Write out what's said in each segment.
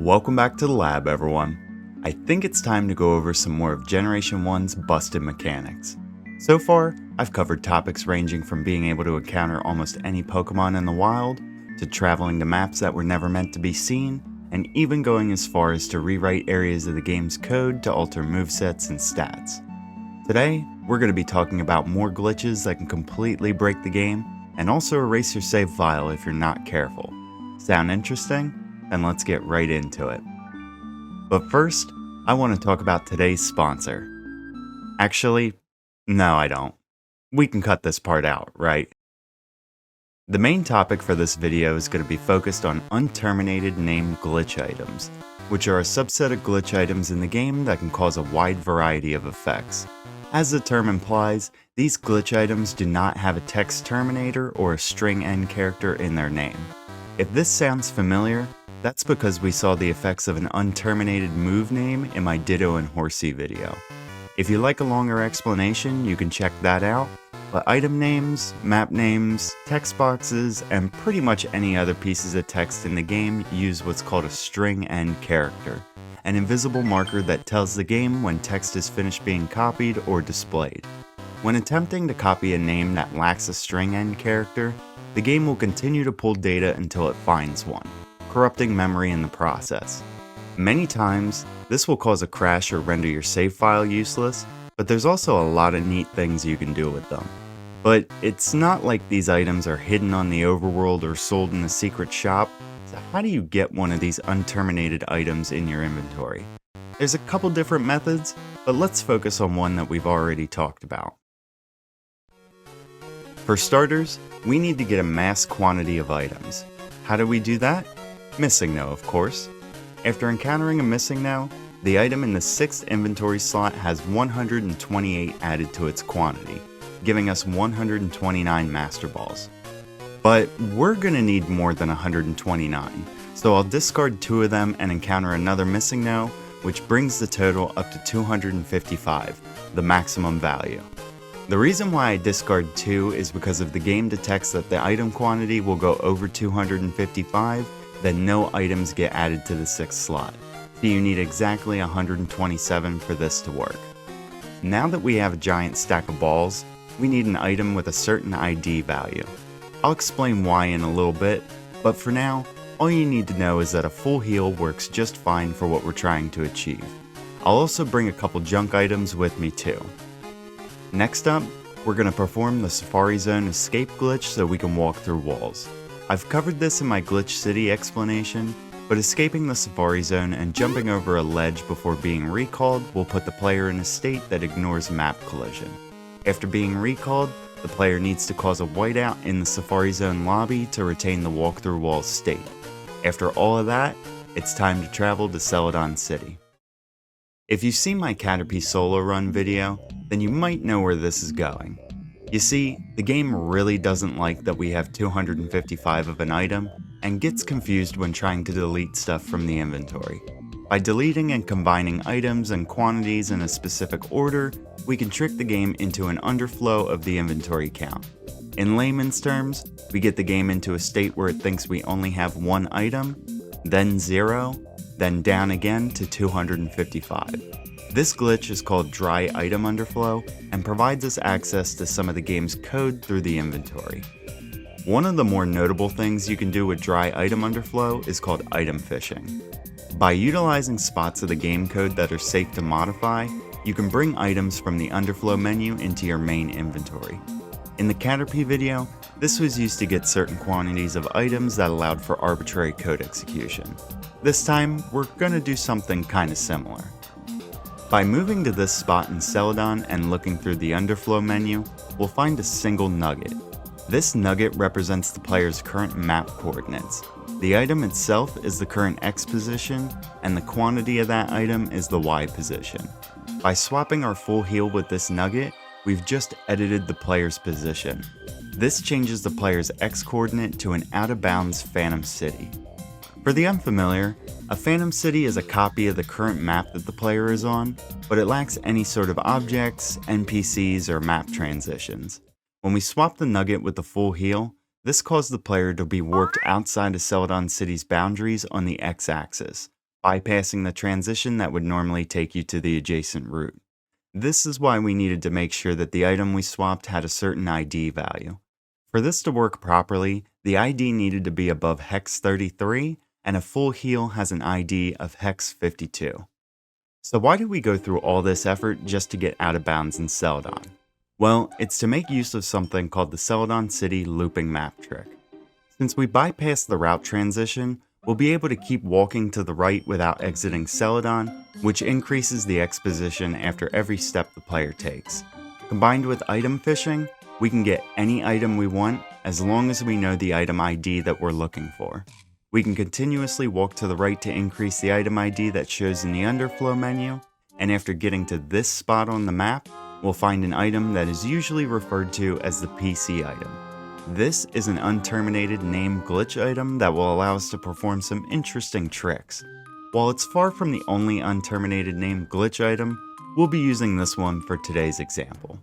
Welcome back to the lab, everyone. I think it's time to go over some more of Generation 1's busted mechanics. So far, I've covered topics ranging from being able to encounter almost any Pokemon in the wild, to traveling to maps that were never meant to be seen, and even going as far as to rewrite areas of the game's code to alter movesets and stats. Today, we're going to be talking about more glitches that can completely break the game, and also erase your save file if you're not careful. Sound interesting? Then let's get right into it. But first, I want to talk about today's sponsor. Actually, no I don't. We can cut this part out, right? The main topic for this video is going to be focused on unterminated named glitch items, which are a subset of glitch items in the game that can cause a wide variety of effects. As the term implies, these glitch items do not have a text terminator or a string end character in their name. If this sounds familiar, that's because we saw the effects of an unterminated move name in my Ditto and Horsey video. If you like a longer explanation, you can check that out, but item names, map names, text boxes, and pretty much any other pieces of text in the game use what's called a string end character, an invisible marker that tells the game when text is finished being copied or displayed. When attempting to copy a name that lacks a string end character, the game will continue to pull data until it finds one, corrupting memory in the process. Many times, this will cause a crash or render your save file useless, but there's also a lot of neat things you can do with them. But it's not like these items are hidden on the overworld or sold in a secret shop, so how do you get one of these unterminated items in your inventory? There's a couple different methods, but let's focus on one that we've already talked about. For starters, we need to get a mass quantity of items. How do we do that? Missingno, of course. After encountering a Missingno, the item in the 6th inventory slot has 128 added to its quantity, giving us 129 Master Balls. But we're gonna need more than 129, so I'll discard 2 of them and encounter another Missingno, which brings the total up to 255, the maximum value. The reason why I discard 2 is because if the game detects that the item quantity will go over 255, then no items get added to the 6th slot, so you need exactly 127 for this to work. Now that we have a giant stack of balls, we need an item with a certain ID value. I'll explain why in a little bit, but for now, all you need to know is that a full heal works just fine for what we're trying to achieve. I'll also bring a couple junk items with me too. Next up, we're going to perform the Safari Zone escape glitch so we can walk through walls. I've covered this in my Glitch City explanation, but escaping the Safari Zone and jumping over a ledge before being recalled will put the player in a state that ignores map collision. After being recalled, the player needs to cause a whiteout in the Safari Zone lobby to retain the walk through walls state. After all of that, it's time to travel to Celadon City. If you've seen my Caterpie solo run video, then you might know where this is going. You see, the game really doesn't like that we have 255 of an item, and gets confused when trying to delete stuff from the inventory. By deleting and combining items and quantities in a specific order, we can trick the game into an underflow of the inventory count. In layman's terms, we get the game into a state where it thinks we only have 1 item, then 0, then down again to 255. This glitch is called Dry Item Underflow and provides us access to some of the game's code through the inventory. One of the more notable things you can do with Dry Item Underflow is called item fishing. By utilizing spots of the game code that are safe to modify, you can bring items from the Underflow menu into your main inventory. In the Caterpie video, this was used to get certain quantities of items that allowed for arbitrary code execution. This time, we're gonna do something kinda similar. By moving to this spot in Celadon and looking through the Underflow menu, we'll find a single nugget. This nugget represents the player's current map coordinates. The item itself is the current X position, and the quantity of that item is the Y position. By swapping our full heal with this nugget, we've just edited the player's position. This changes the player's X coordinate to an out-of-bounds Phantom City. For the unfamiliar, a Phantom City is a copy of the current map that the player is on, but it lacks any sort of objects, NPCs, or map transitions. When we swap the nugget with the full heal, this caused the player to be warped outside of Celadon City's boundaries on the X-axis, bypassing the transition that would normally take you to the adjacent route. This is why we needed to make sure that the item we swapped had a certain ID value. For this to work properly, the ID needed to be above hex 33, and a full heal has an ID of hex 52. So why did we go through all this effort just to get out of bounds in Celadon? Well, it's to make use of something called the Celadon City looping map trick. Since we bypassed the route transition, we'll be able to keep walking to the right without exiting Celadon, which increases the exposition after every step the player takes. Combined with item fishing, we can get any item we want as long as we know the item ID that we're looking for. We can continuously walk to the right to increase the item ID that shows in the underflow menu, and after getting to this spot on the map, we'll find an item that is usually referred to as the PC item. This is an unterminated name glitch item that will allow us to perform some interesting tricks. While it's far from the only unterminated name glitch item, we'll be using this one for today's example.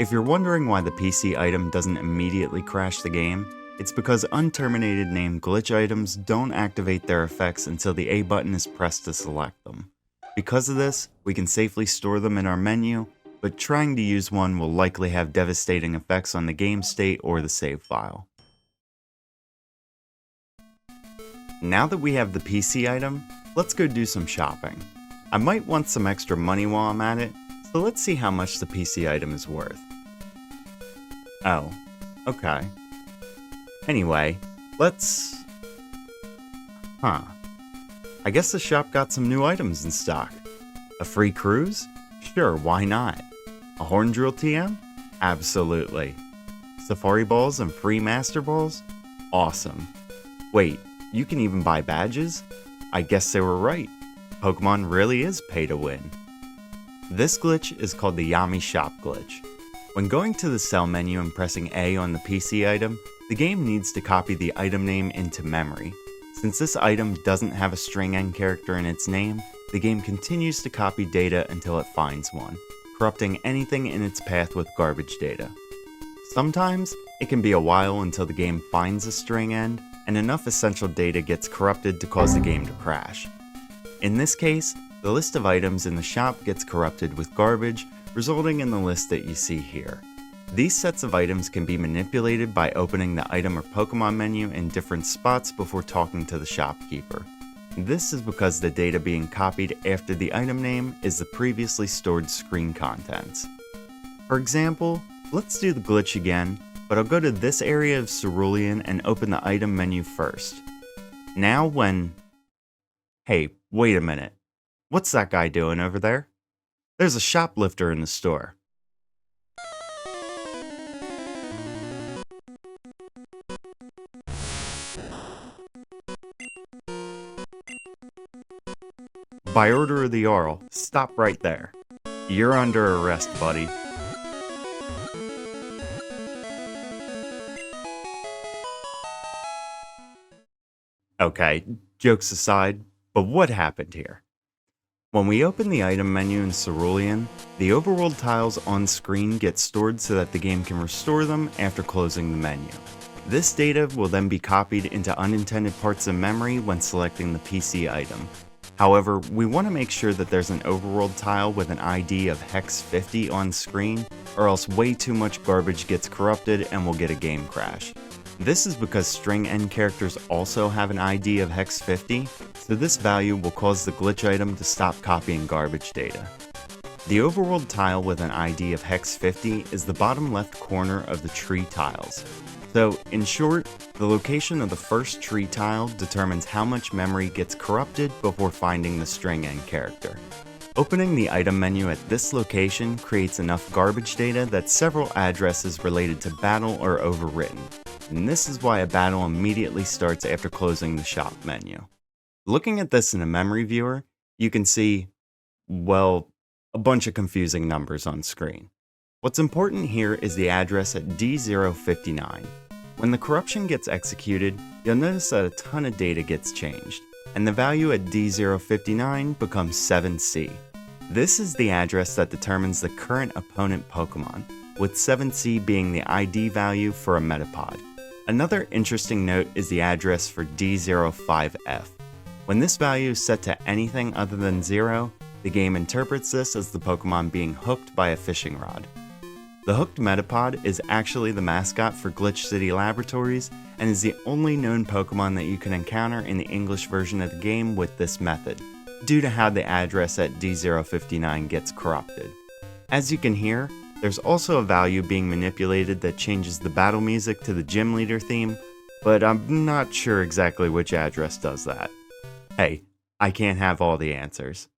If you're wondering why the PC item doesn't immediately crash the game, it's because unterminated name glitch items don't activate their effects until the A button is pressed to select them. Because of this, we can safely store them in our menu, but trying to use one will likely have devastating effects on the game state or the save file. Now that we have the PC item, let's go do some shopping. I might want some extra money while I'm at it, so let's see how much the PC item is worth. Oh, okay. Anyway, let's... I guess the shop got some new items in stock. A free cruise? Sure, why not? A horn drill TM? Absolutely. Safari balls and free master balls? Awesome. Wait, you can even buy badges? I guess they were right. Pokemon really is pay to win. This glitch is called the Yami Shop glitch. When going to the cell menu and pressing A on the PC item, the game needs to copy the item name into memory. Since this item doesn't have a string end character in its name, the game continues to copy data until it finds one, corrupting anything in its path with garbage data. Sometimes, it can be a while until the game finds a string end, and enough essential data gets corrupted to cause the game to crash. In this case, the list of items in the shop gets corrupted with garbage, resulting in the list that you see here. These sets of items can be manipulated by opening the item or Pokemon menu in different spots before talking to the shopkeeper. This is because the data being copied after the item name is the previously stored screen contents. For example, let's do the glitch again, but I'll go to this area of Cerulean and open the item menu first. Now Hey, wait a minute. What's that guy doing over there? There's a shoplifter in the store. By order of the Jarl, stop right there. You're under arrest, buddy. Okay, jokes aside, but what happened here? When we open the item menu in Cerulean, the overworld tiles on screen get stored so that the game can restore them after closing the menu. This data will then be copied into unintended parts of memory when selecting the PC item. However, we want to make sure that there's an overworld tile with an ID of hex 50 on screen, or else way too much garbage gets corrupted and we'll get a game crash. This is because string end characters also have an ID of hex 50, so this value will cause the glitch item to stop copying garbage data. The overworld tile with an ID of hex 50 is the bottom left corner of the tree tiles. So, in short, the location of the first tree tile determines how much memory gets corrupted before finding the string end character. Opening the item menu at this location creates enough garbage data that several addresses related to battle are overwritten, and this is why a battle immediately starts after closing the shop menu. Looking at this in a memory viewer, you can see, well, a bunch of confusing numbers on screen. What's important here is the address at D059. When the corruption gets executed, you'll notice that a ton of data gets changed, and the value at D059 becomes 7C. This is the address that determines the current opponent Pokemon, with 7C being the ID value for a Metapod. Another interesting note is the address for D05F. When this value is set to anything other than 0, the game interprets this as the Pokemon being hooked by a fishing rod. The hooked Metapod is actually the mascot for Glitch City Laboratories and is the only known Pokemon that you can encounter in the English version of the game with this method, due to how the address at D059 gets corrupted. As you can hear, there's also a value being manipulated that changes the battle music to the gym leader theme, but I'm not sure exactly which address does that. Hey, I can't have all the answers.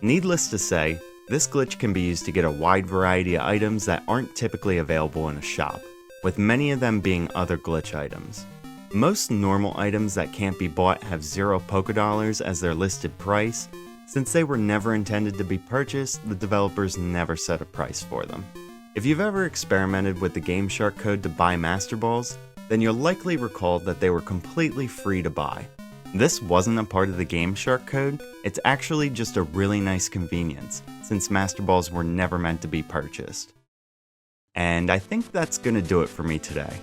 Needless to say, this glitch can be used to get a wide variety of items that aren't typically available in a shop, with many of them being other glitch items. Most normal items that can't be bought have 0 Pokédollars as their listed price. Since they were never intended to be purchased, the developers never set a price for them. If you've ever experimented with the Game Shark code to buy Master Balls, then you'll likely recall that they were completely free to buy. This wasn't a part of the Game Shark code, it's actually just a really nice convenience, since Master Balls were never meant to be purchased. And I think that's gonna do it for me today.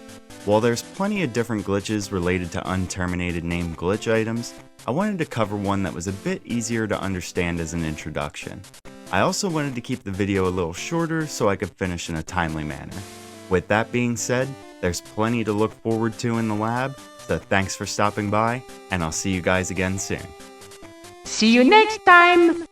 While there's plenty of different glitches related to unterminated named glitch items, I wanted to cover one that was a bit easier to understand as an introduction. I also wanted to keep the video a little shorter so I could finish in a timely manner. With that being said, there's plenty to look forward to in the lab, so thanks for stopping by, and I'll see you guys again soon. See you next time!